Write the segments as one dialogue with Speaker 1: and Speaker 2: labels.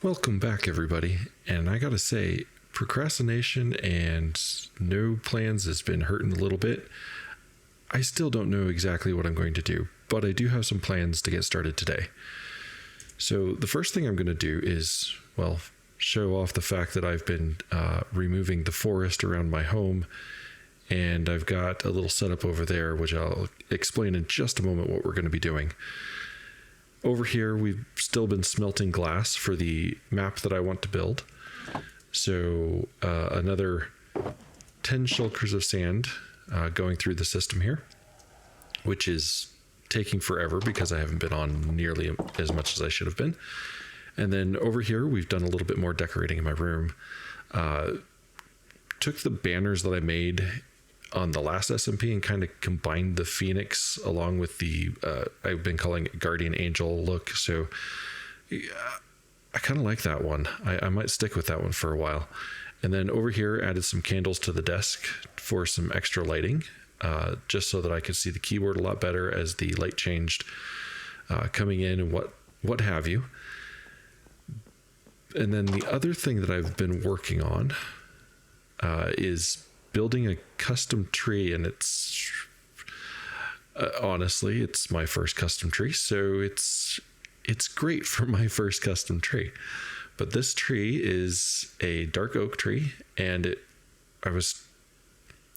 Speaker 1: Welcome back, everybody. And I gotta say, procrastination and no plans has been hurting a little bit. I still don't know exactly what I'm going to do, but I do have some plans to get started today. So the first thing I'm going to do is, well, show off the fact that I've been removing the forest around my home, and I've got a little setup over there, which I'll explain in just a moment what we're going to be doing. Over here, we've still been smelting glass for the map that I want to build. So another 10 shulkers of sand going through the system here, which is taking forever because I haven't been on nearly as much as I should have been. And then over here, we've done a little bit more decorating in my room. Took the banners that I made on the last SMP and kind of combined the Phoenix along with the, I've been calling it Guardian Angel look. So I kind of like that one. I might stick with that one for a while. And then over here, added some candles to the desk for some extra lighting, just so that I could see the keyboard a lot better as the light changed coming in and what have you. And then the other thing that I've been working on is building a custom tree, and it's honestly, it's my first custom tree, so it's great for my first custom tree. But this tree is a dark oak tree, and I was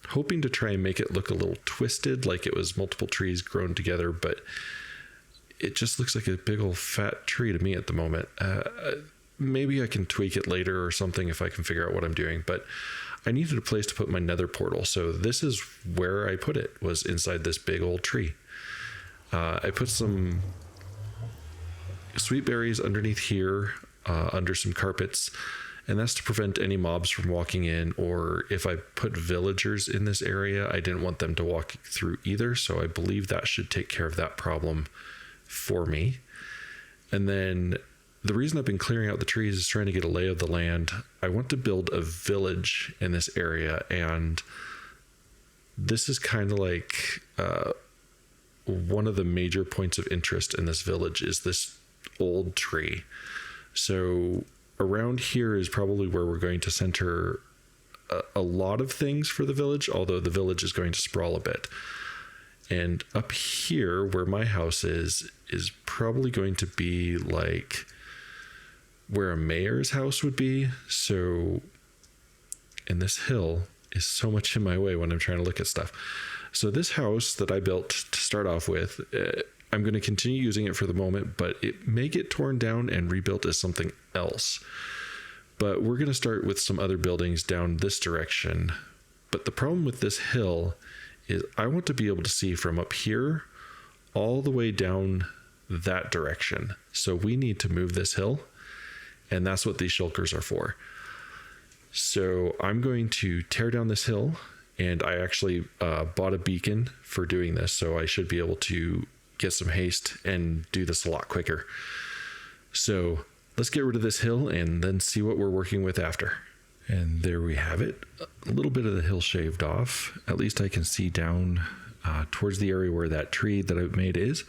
Speaker 1: hoping to try and make it look a little twisted, like it was multiple trees grown together, but it just looks like a big old fat tree to me at the moment. Maybe I can tweak it later or something if I can figure out what I'm doing, but I needed a place to put my nether portal. So this is where I put it, was inside this big old tree. I put some sweet berries underneath here, under some carpets, and that's to prevent any mobs from walking in, or if I put villagers in this area, I didn't want them to walk through either. So I believe that should take care of that problem for me. And then the reason I've been clearing out the trees is trying to get a lay of the land. I want to build a village in this area, and this is kind of like one of the major points of interest in this village is this old tree. So around here is probably where we're going to center a lot of things for the village, although the village is going to sprawl a bit. And up here where my house is probably going to be like where a mayor's house would be. So, and this hill is so much in my way when I'm trying to look at stuff. So this house that I built to start off with, I'm going to continue using it for the moment, but it may get torn down and rebuilt as something else. But we're going to start with some other buildings down this direction. But the problem with this hill is I want to be able to see from up here all the way down that direction. So we need to move this hill, and that's what these shulkers are for. So I'm going to tear down this hill, and I actually bought a beacon for doing this, so I should be able to get some haste and do this a lot quicker. So let's get rid of this hill and then see what we're working with after. And there we have it. A little bit of the hill shaved off. At least I can see down towards the area where that tree that I made is.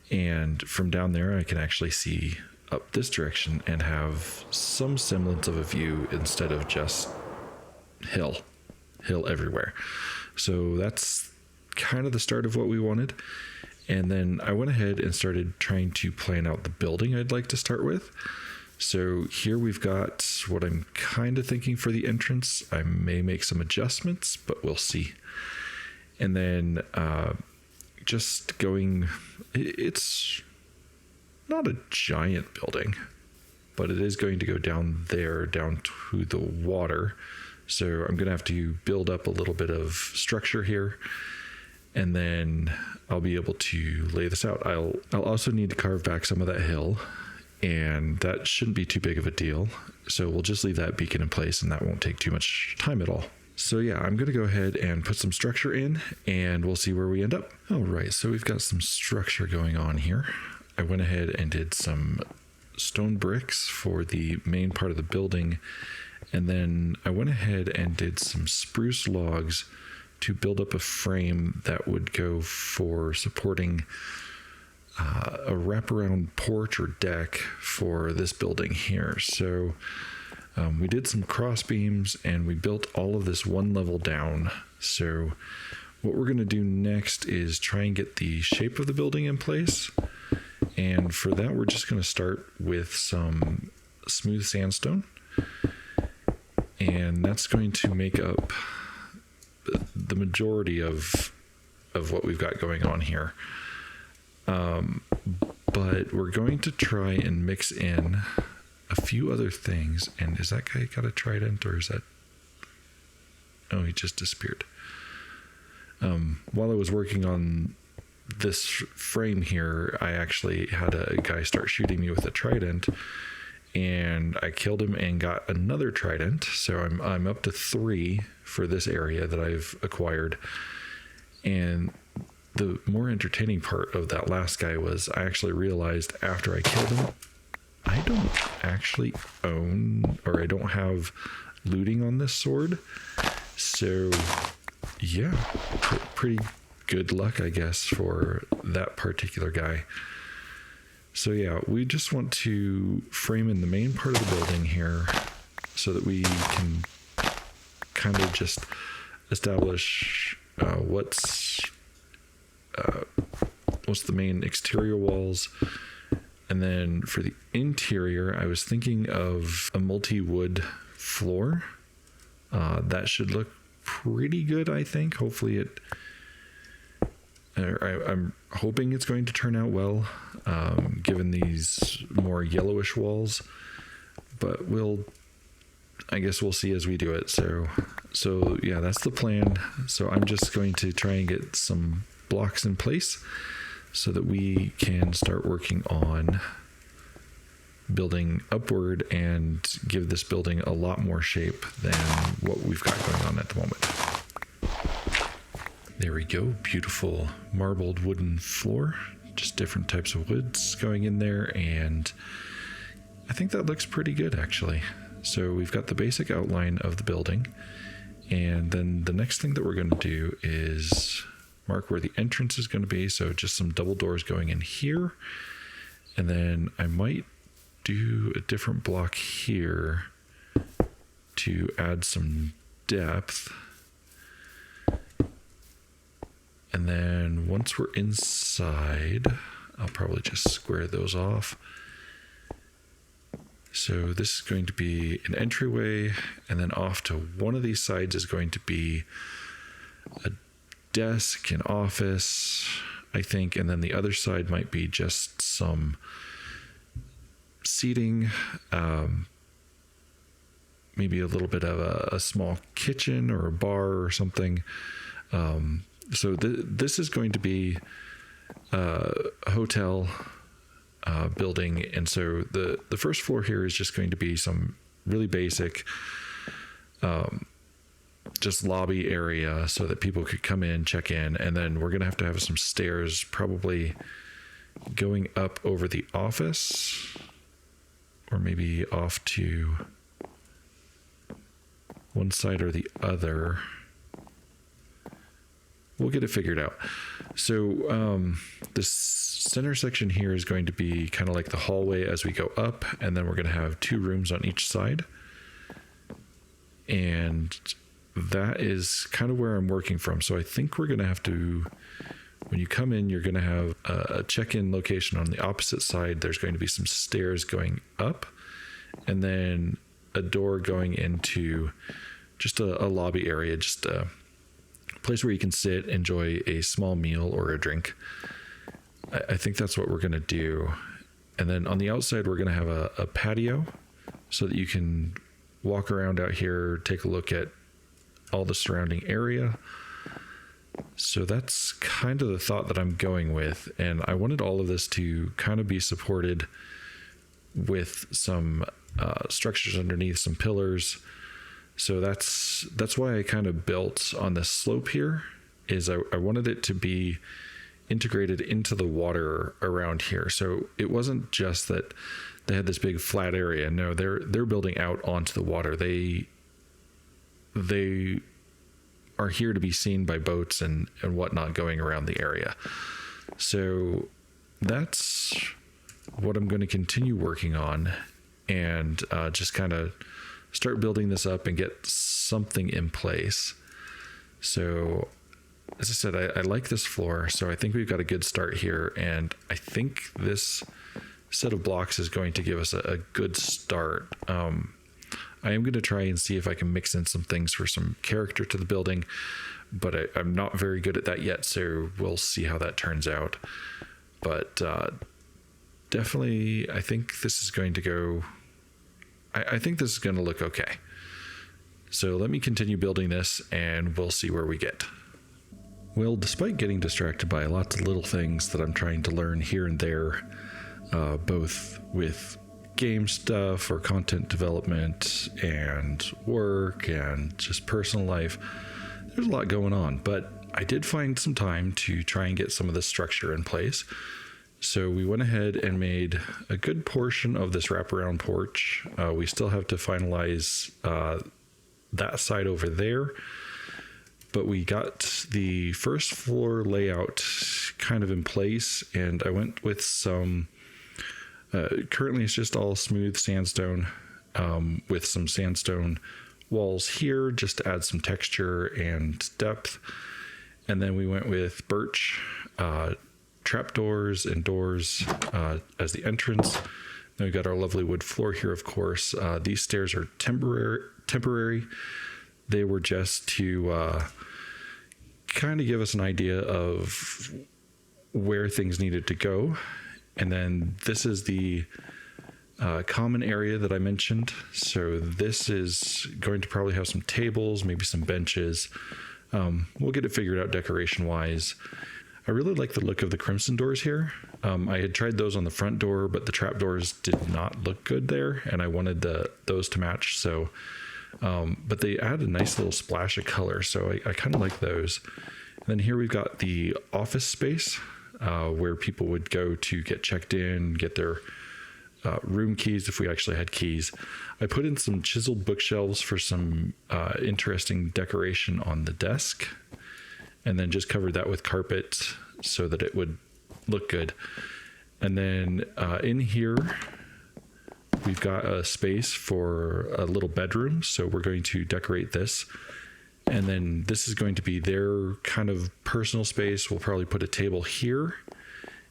Speaker 1: And from down there, I can actually see up this direction and have some semblance of a view instead of just hill everywhere. So that's kind of the start of what we wanted. And then I went ahead and started trying to plan out the building I'd like to start with. So here we've got what I'm kind of thinking for the entrance. I may make some adjustments, but we'll see. And then just going, it's not a giant building, but it is going to go down there, down to the water. So I'm going to have to build up a little bit of structure here. and then I'll be able to lay this out. I'll also need to carve back some of that hill, and that shouldn't be too big of a deal. So we'll just leave that beacon in place, and that won't take too much time at all. So yeah, I'm going to go ahead and put some structure in, and we'll see where we end up. All right, so we've got some structure going on here. I went ahead and did some stone bricks for the main part of the building, and then I went ahead and did some spruce logs to build up a frame that would go for supporting a wraparound porch or deck for this building here. So we did some cross beams, and we built all of this one level down. So what we're going to do next is try and get the shape of the building in place. And for that, we're just going to start with some smooth sandstone. And that's going to make up the majority of what we've got going on here. But we're going to try and mix in a few other things. And is that guy got a trident, or is that... Oh, he just disappeared. While I was working on this frame here, I actually had a guy start shooting me with a trident, and I killed him and got another trident. So I'm up to 3 for this area that I've acquired. And the more entertaining part of that last guy was I actually realized after I killed him, I don't actually own, or I don't have looting on this sword. So yeah, pretty good luck, I guess, for that particular guy. So yeah, we just want to frame in the main part of the building here so that we can kind of just establish what's the main exterior walls. And then for the interior, I was thinking of a multi-wood floor. That should look pretty good, I think. Hopefully I'm hoping it's going to turn out well, given these more yellowish walls. But I guess we'll see as we do it. So yeah, that's the plan. So I'm just going to try and get some blocks in place so that we can start working on building upward and give this building a lot more shape than what we've got going on at the moment. There we go. Beautiful marbled wooden floor, just different types of woods going in there, and I think that looks pretty good actually. So we've got the basic outline of the building, and then the next thing that we're going to do is mark where the entrance is going to be. So just some double doors going in here, and then I might do a different block here to add some depth. And then once we're inside, I'll probably just square those off. So this is going to be an entryway, and then off to one of these sides is going to be a desk, an office, I think, and then the other side might be just some seating, maybe a little bit of a small kitchen or a bar or something. So this is going to be a hotel building, and so the first floor here is just going to be some really basic just lobby area so that people could come in, check in, and then we're gonna have to have some stairs probably going up over the office, or maybe off to one side or the other. We'll get it figured out. So this center section here is going to be kind of like the hallway as we go up, and then we're going to have 2 rooms on each side. And that is kind of where I'm working from. So I think we're going to have to, when you come in, you're going to have a check-in location on the opposite side. There's going to be some stairs going up, and then a door going into just a lobby area, just a place where you can sit, enjoy a small meal or a drink. I think that's what we're going to do. And then on the outside, we're going to have a patio so that you can walk around out here, take a look at all the surrounding area. So that's kind of the thought that I'm going with. And I wanted all of this to kind of be supported with some structures underneath, some pillars. So that's why I kind of built on this slope here, is I wanted it to be integrated into the water around here. So it wasn't just that they had this big flat area. No, they're building out onto the water. They are here to be seen by boats and whatnot going around the area. So that's what I'm going to continue working on, and just kind of start building this up and get something in place. So as I said, I like this floor, so I think we've got a good start here, and I think this set of blocks is going to give us a good start. I am going to try and see if I can mix in some things for some character to the building, but I'm not very good at that yet, so we'll see how that turns out. But definitely, I think this is going to go... I think this is going to look okay. So let me continue building this, and we'll see where we get. Well, despite getting distracted by lots of little things that I'm trying to learn here and there, both with game stuff or content development and work and just personal life, there's a lot going on, but I did find some time to try and get some of this structure in place. So we went ahead and made a good portion of this wraparound porch. We still have to finalize that side over there, but we got the first floor layout kind of in place, and I went with some currently it's just all smooth sandstone with some sandstone walls here just to add some texture and depth. And then we went with birch trapdoors and doors as the entrance. Then we've got our lovely wood floor here, of course. These stairs are temporary. They were just to kind of give us an idea of where things needed to go. And then this is the common area that I mentioned. So this is going to probably have some tables, maybe some benches. We'll get it figured out decoration wise. I really like the look of the crimson doors here. I had tried those on the front door, but the trap doors did not look good there, and I wanted those to match. So, but they add a nice little splash of color, so I kind of like those. And then here we've got the office space, where people would go to get checked in, get their room keys if we actually had keys. I put in some chiseled bookshelves for some interesting decoration on the desk, and then just covered that with carpet so that it would look good. And then in here, we've got a space for a little bedroom, so we're going to decorate this. And then this is going to be their kind of personal space. We'll probably put a table here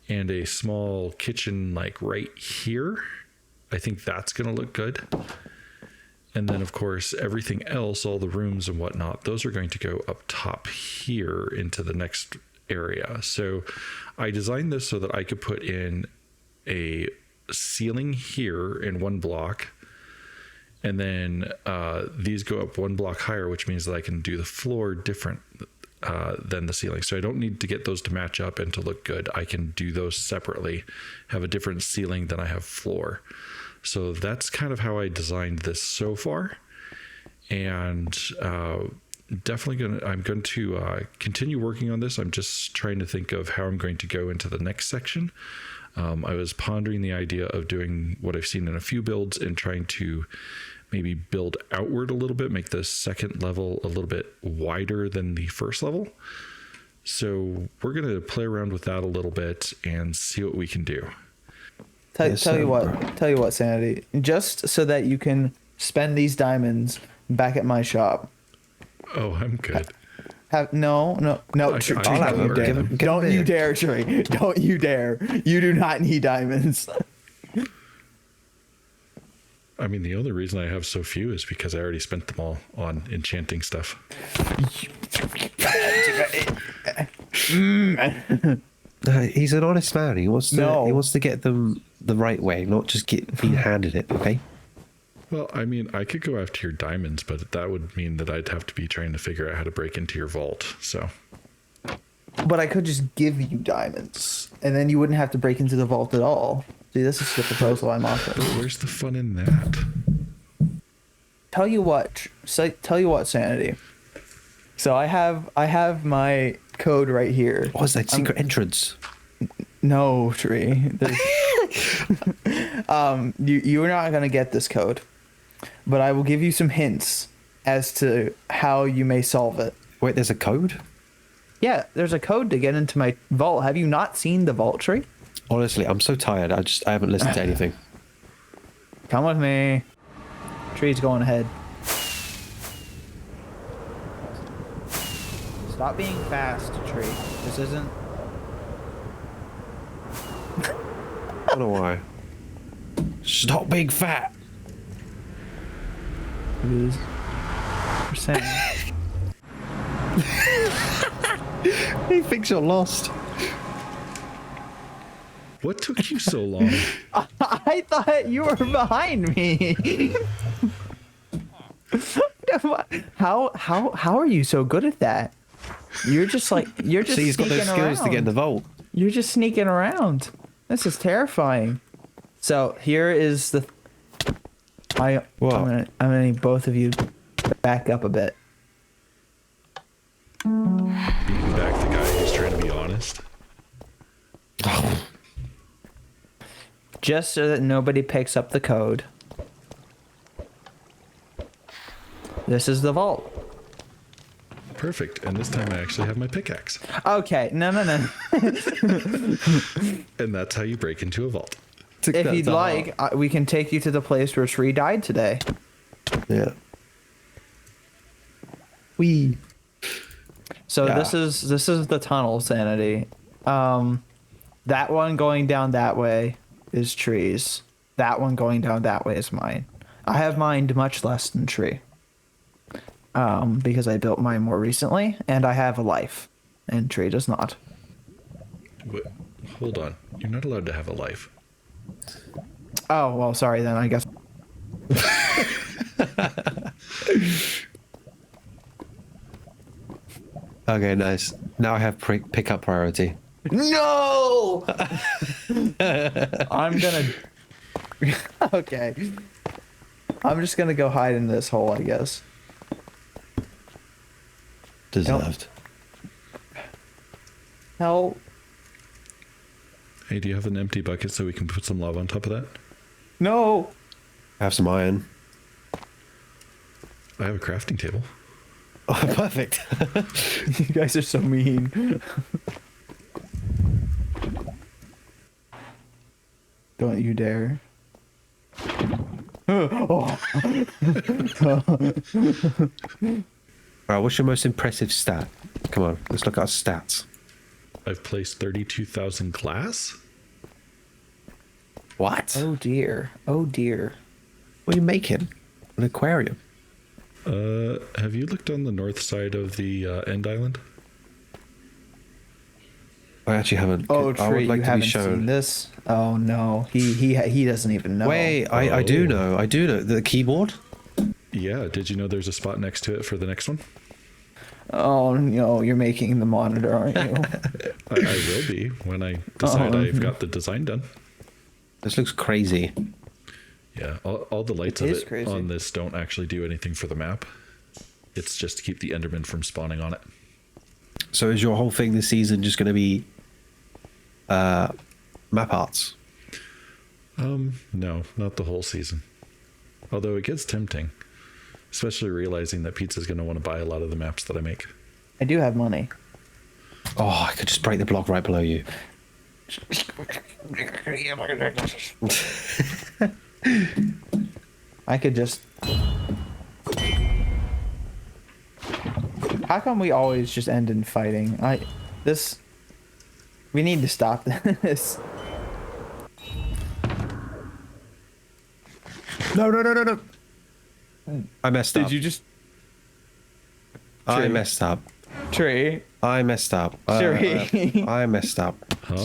Speaker 1: and a small kitchen like right here. I think that's going to look good. And then, of course, everything else, all the rooms and whatnot, those are going to go up top here into the next area. So I designed this so that I could put in a ceiling here in one block. And then these go up one block higher, which means that I can do the floor different than the ceiling. So I don't need to get those to match up and to look good. I can do those separately, have a different ceiling than I have floor. So that's kind of how I designed this so far. And definitely I'm going to continue working on this. I'm just trying to think of how I'm going to go into the next section. I was pondering the idea of doing what I've seen in a few builds and trying to maybe build outward a little bit, make the second level a little bit wider than the first level. So we're going to play around with that a little bit and see what we can do.
Speaker 2: Tell you what, Sanity, just so that you can spend these diamonds back at my shop.
Speaker 1: Oh, I'm good.
Speaker 2: No, Tree, don't you dare, Tree. Don't you dare. You do not need diamonds.
Speaker 1: I mean, the only reason I have so few is because I already spent them all on enchanting stuff.
Speaker 3: He's an honest man. He wants to get them the right way, not just being handed it, okay?
Speaker 1: Well, I mean, I could go after your diamonds, but that would mean that I'd have to be trying to figure out how to break into your vault, so...
Speaker 2: But I could just give you diamonds, and then you wouldn't have to break into the vault at all. See, this is the proposal I'm offering.
Speaker 1: Where's the fun in that?
Speaker 2: Tell you what, Sanity. So I have my code right here.
Speaker 3: What is that secret entrance?
Speaker 2: No, Tree. You're not gonna get this code, but I will give you some hints as to how you may solve it.
Speaker 3: Wait, there's a code?
Speaker 2: Yeah, there's a code to get into my vault. Have you not seen the vault, Tree?
Speaker 3: Honestly, I'm so tired. I haven't listened to anything.
Speaker 2: Come with me. Tree's going ahead. Stop being fast, Tree. This isn't.
Speaker 3: I don't know why. Stop being fat.
Speaker 2: Lose percent.
Speaker 3: He thinks you're lost.
Speaker 1: What took you so long?
Speaker 2: I thought you were behind me. How are you so good at that? You're just
Speaker 3: See, he's got those skills to get in the vault.
Speaker 2: You're just sneaking around. This is terrifying. So here is the. I'm gonna need both of you to back up a bit.
Speaker 1: Beating back the guy who's trying to be honest.
Speaker 2: Just so that nobody picks up the code. This is the vault.
Speaker 1: Perfect. And this time I actually have my pickaxe.
Speaker 2: Okay, no.
Speaker 1: And that's how you break into a vault.
Speaker 2: If you'd like, we can take you to the place where Shree died today.
Speaker 3: Yeah.
Speaker 2: So
Speaker 3: Yeah.
Speaker 2: this is the tunnel, Sanity. That one going down that way is Tree's. That one going down that way is mine. I have mined much less than Tree. Because I built mine more recently, and I have a life, and Tree does not.
Speaker 1: What? Hold on. You're not allowed to have a life.
Speaker 2: Oh, well, sorry then, I guess.
Speaker 3: Okay, nice. Now I have pickup priority.
Speaker 2: No! I'm gonna... Okay. I'm just gonna go hide in this hole, I guess.
Speaker 3: Deserved.
Speaker 2: Help.
Speaker 1: Hey, do you have an empty bucket so we can put some lava on top of that?
Speaker 2: No!
Speaker 3: I have some iron.
Speaker 1: I have a crafting table.
Speaker 3: Oh, perfect.
Speaker 2: You guys are so mean. Don't you dare. Oh.
Speaker 3: Alright, what's your most impressive stat? Come on, let's look at our stats.
Speaker 1: I've placed 32,000 glass.
Speaker 3: What?
Speaker 2: Oh dear. Oh dear.
Speaker 3: What are you making? An aquarium?
Speaker 1: Have you looked on the north side of the end island?
Speaker 3: I actually haven't.
Speaker 2: Oh,
Speaker 3: I would like
Speaker 2: you
Speaker 3: to be
Speaker 2: haven't
Speaker 3: shown.
Speaker 2: seen this? Oh no, he doesn't even know.
Speaker 3: Wait, I do know. I do know the keyboard.
Speaker 1: Yeah. Did you know there's a spot next to it for the next one?
Speaker 2: Oh no, you're making the monitor, aren't you?
Speaker 1: I will be when I decide I've got the design done.
Speaker 3: This looks crazy.
Speaker 1: Yeah, all the lights
Speaker 2: It
Speaker 1: of
Speaker 2: is
Speaker 1: it
Speaker 2: crazy.
Speaker 1: on this don't actually do anything for the map. It's just to keep the Enderman from spawning on it.
Speaker 3: So is your whole thing this season just going to be map arts?
Speaker 1: No, not the whole season. Although it gets tempting, especially realizing that Pizza's going to want to buy a lot of the maps that I make.
Speaker 2: I do have money.
Speaker 3: Oh, I could just break the block right below you.
Speaker 2: I could just... How come we always just end in fighting? We need to stop this.
Speaker 3: No. I messed up.
Speaker 2: Did you just...
Speaker 3: I messed up.
Speaker 2: Tree?
Speaker 3: I messed up.
Speaker 2: Tree?
Speaker 3: I messed up.
Speaker 1: Huh?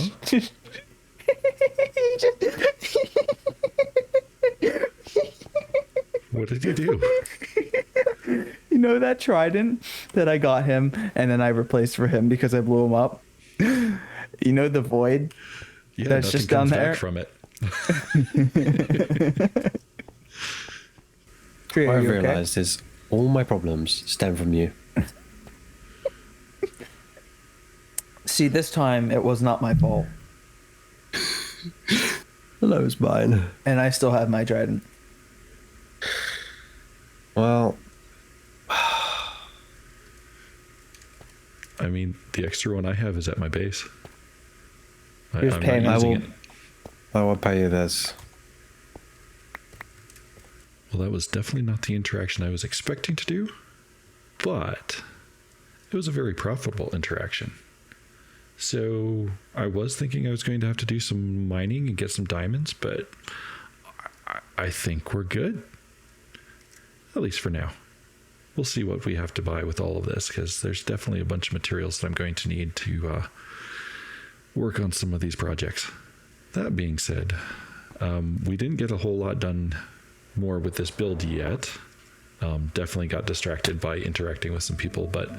Speaker 1: What did you do?
Speaker 2: You know that trident that I got him, and then I replaced for him because I blew him up. You know the void
Speaker 1: Yeah,
Speaker 2: that's just down there
Speaker 1: from it.
Speaker 2: Tree,
Speaker 3: What
Speaker 2: are
Speaker 3: I've
Speaker 2: you okay?
Speaker 3: realised is all my problems stem from you.
Speaker 2: See, this time it was not my fault,
Speaker 3: Hello, it's mine.
Speaker 2: and I still have my trident.
Speaker 3: Well,
Speaker 1: I mean, the extra one I have is at my base.
Speaker 2: Here's
Speaker 1: I'm
Speaker 2: payment.
Speaker 1: not using
Speaker 3: I will-
Speaker 1: it.
Speaker 3: I will pay you this.
Speaker 1: Well, that was definitely not the interaction I was expecting to do, but it was a very profitable interaction. So I was thinking I was going to have to do some mining and get some diamonds, but I think we're good. At least for now. We'll see what we have to buy with all of this, because there's definitely a bunch of materials that I'm going to need to work on some of these projects. That being said, we didn't get a whole lot done more with this build yet. Definitely got distracted by interacting with some people, but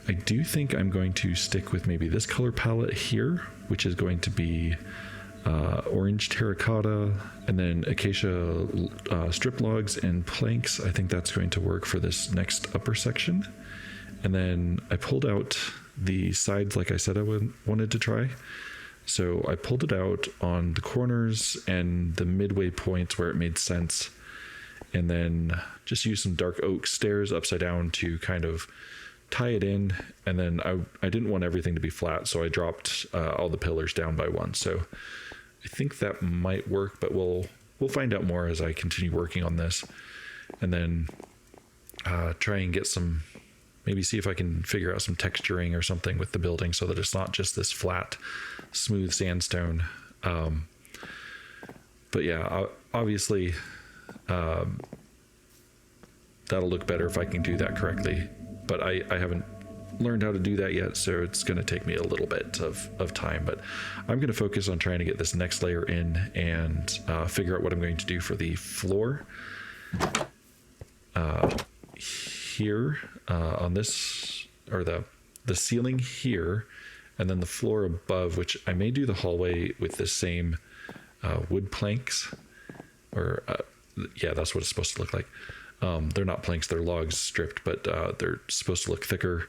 Speaker 1: I do think I'm going to stick with maybe this color palette here, which is going to be orange terracotta and then acacia strip logs and planks. I think that's going to work for this next upper section. And then I pulled out the sides like I said I wanted to try. So I pulled it out on the corners and the midway points where it made sense. And then just used some dark oak stairs upside down to kind of tie it in. And then I didn't want everything to be flat, so I dropped all the pillars down by one. So I think that might work, but we'll find out more as I continue working on this. And then try and get some, maybe see if I can figure out some texturing or something with the building so that it's not just this flat, smooth sandstone. But yeah, obviously that'll look better if I can do that correctly. But I haven't learned how to do that yet, so it's going to take me a little bit of time. But I'm going to focus on trying to get this next layer in and figure out what I'm going to do for the floor here on this, or the ceiling here, and then the floor above, which I may do the hallway with the same wood planks, or yeah, that's what it's supposed to look like. They're not planks, they're logs stripped, but they're supposed to look thicker.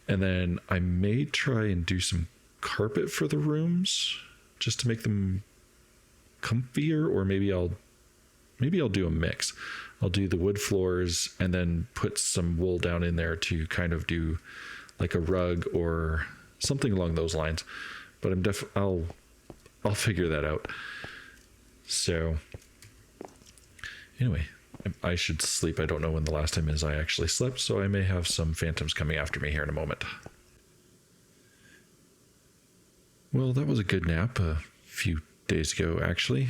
Speaker 1: And then I may try and do some carpet for the rooms just to make them comfier, or maybe I'll do a mix. I'll do the wood floors and then put some wool down in there to kind of do like a rug or something along those lines. But I'll figure that out. So anyway, I should sleep. I don't know when the last time is I actually slept, so I may have some phantoms coming after me here in a moment. Well, that was a good nap a few days ago, actually.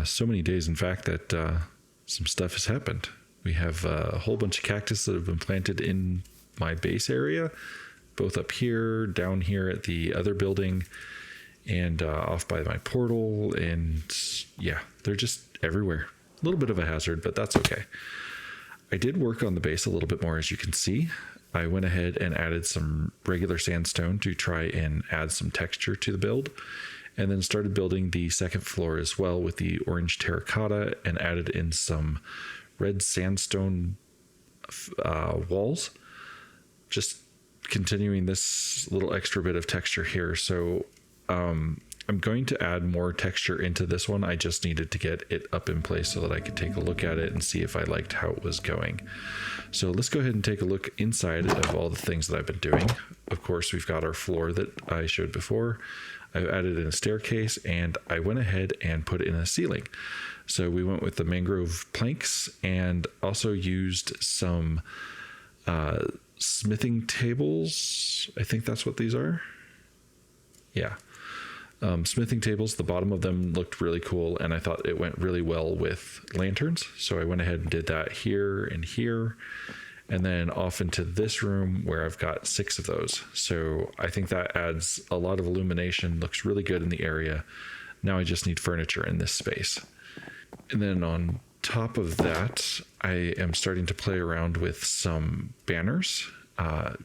Speaker 1: So many days, in fact, that some stuff has happened. We have a whole bunch of cactus that have been planted in my base area, both up here, down here at the other building, and off by my portal. And yeah, they're just everywhere. A little bit of a hazard, but that's okay. I did work on the base a little bit more, as you can see. I went ahead and added some regular sandstone to try and add some texture to the build, and then started building the second floor as well with the orange terracotta and added in some red sandstone walls, just continuing this little extra bit of texture here. So I'm going to add more texture into this one. I just needed to get it up in place so that I could take a look at it and see if I liked how it was going. So let's go ahead and take a look inside of all the things that I've been doing. Of course, we've got our floor that I showed before. I've added in a staircase, and I went ahead and put in a ceiling. So we went with the mangrove planks and also used some smithing tables. I think that's what these are. Yeah. Smithing tables, the bottom of them looked really cool, and I thought it went really well with lanterns. So I went ahead and did that here and here, and then off into this room where I've got 6 of those. So I think that adds a lot of illumination, looks really good in the area. Now I just need furniture in this space. And then on top of that, I am starting to play around with some banners.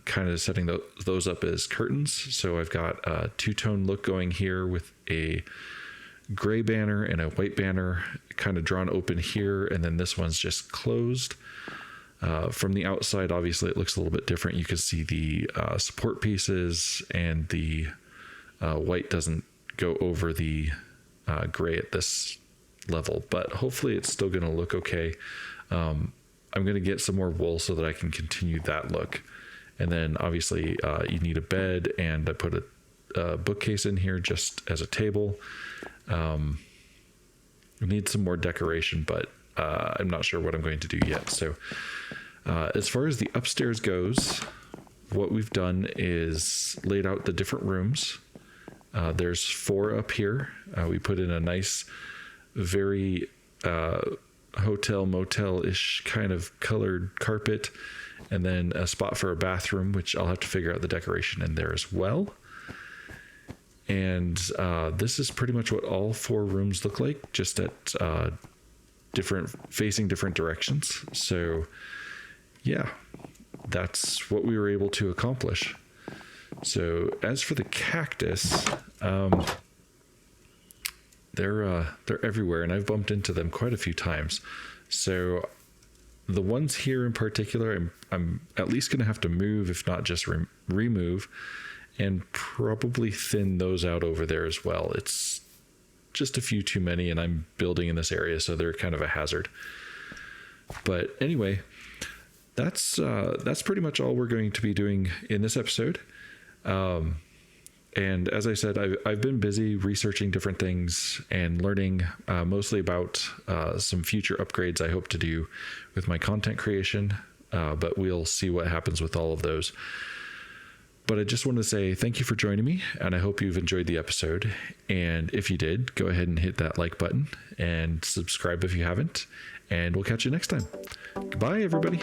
Speaker 1: kind of setting those up as curtains. So I've got a two-tone look going here with a gray banner and a white banner kind of drawn open here, and then this one's just closed. From the outside, obviously it looks a little bit different. You can see the support pieces, and the white doesn't go over the gray at this level, but hopefully it's still going to look okay. I'm going to get some more wool so that I can continue that look. And then obviously you need a bed, and I put a bookcase in here just as a table. We need some more decoration, but I'm not sure what I'm going to do yet. So as far as the upstairs goes, what we've done is laid out the different rooms. There's 4 up here. We put in a nice, very hotel motel-ish kind of colored carpet, and then a spot for a bathroom, which I'll have to figure out the decoration in there as well. And this is pretty much what all 4 rooms look like, just at facing different directions. So yeah, that's what we were able to accomplish. So as for the cactus, they're everywhere, and I've bumped into them quite a few times. So the ones here in particular, I'm at least going to have to move, if not just remove, and probably thin those out over there as well. It's just a few too many, and I'm building in this area, so they're kind of a hazard. But anyway, that's pretty much all we're going to be doing in this episode. And as I said, I've been busy researching different things and learning mostly about some future upgrades I hope to do with my content creation, but we'll see what happens with all of those. But I just want to say thank you for joining me, and I hope you've enjoyed the episode. And if you did, go ahead and hit that like button and subscribe if you haven't, and we'll catch you next time. Goodbye, everybody.